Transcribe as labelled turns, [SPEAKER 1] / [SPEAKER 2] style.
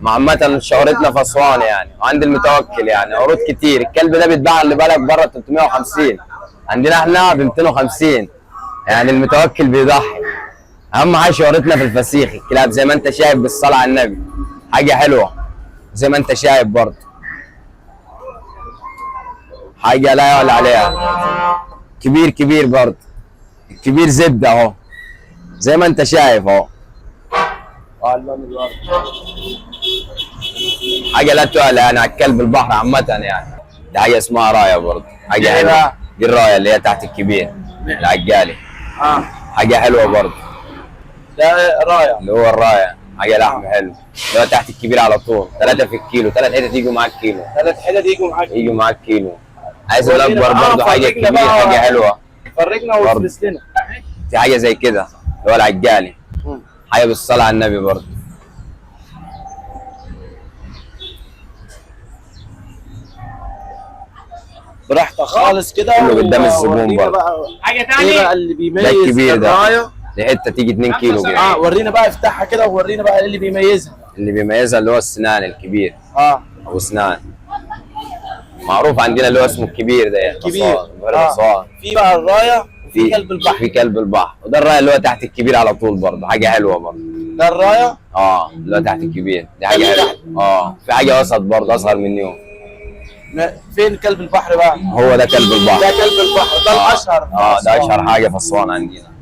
[SPEAKER 1] عامة شهرتنا في اسوان يعني، وعند المتوكل يعني عروض كتير. الكلب ده بيتباع اللي بالك بره 350، عندنا احنا ب 250 يعني. المتوكل بيضحي. اهم حاجه شهرتنا في الفسيخ، الكلاب زي ما انت شايف بالصلاه على النبي، حاجه حلوه زي ما انت شايف برضه، حاجه لا يعلى عليها. كبير كبير برضه، الكبير زبده اهو زي ما انت شايف اهو. حاجه لا تعلى يعني على الكلب البحر عامه يعني. دي حاجه اسمها رايه برضه، حاجه حلوه. دي الرايه اللي هي تحت الكبير العجالي. حاجه حلوه برضه.
[SPEAKER 2] ده رايه
[SPEAKER 1] اللي هو الرايه، حاجه لحم حلو اللي هو تحت الكبير على طول. 3 في الكيلو، 3 حتت يجوا معاك كيلو.
[SPEAKER 2] 3 حتت يجوا معاك
[SPEAKER 1] كيلو. عايز الاكبر برضه حاجه كبيره، حاجه حلوه.
[SPEAKER 2] فرجنا وافرس لنا.
[SPEAKER 1] في حاجه زي كده اللي هو العجالي، حاجه بالصلاه على النبي برضه.
[SPEAKER 2] براحتك خالص كده
[SPEAKER 1] كله قدام الزبون برضه.
[SPEAKER 2] حاجه ثانيه ايه بقى اللي بيميز
[SPEAKER 1] ده الكبير
[SPEAKER 2] الرايه؟
[SPEAKER 1] دي حته تيجي 2 كيلو كده.
[SPEAKER 2] ورينا بقى، افتحها كده وورينا بقى ايه اللي بيميزها.
[SPEAKER 1] اللي بيميزها اللي هو السنان الكبير. ابو سنان معروف عندنا اللي هو اسمه الكبير ده يعني.
[SPEAKER 2] الكبير
[SPEAKER 1] في
[SPEAKER 2] بقى الرايه وفي كلب البحر.
[SPEAKER 1] في كلب البحر، وده الرايه اللي هو تحت الكبير على طول برضه، حاجه حلوه برضه.
[SPEAKER 2] ده الرايه
[SPEAKER 1] اللي هو تحت الكبير، دي حاجه حلوه. في حاجه وسط برضه اصغر من يوم.
[SPEAKER 2] فين كلب البحر بقى؟
[SPEAKER 1] هو ده كلب البحر.
[SPEAKER 2] ده كلب البحر ده الاشهر.
[SPEAKER 1] ده اشهر حاجه في اسوان عندنا.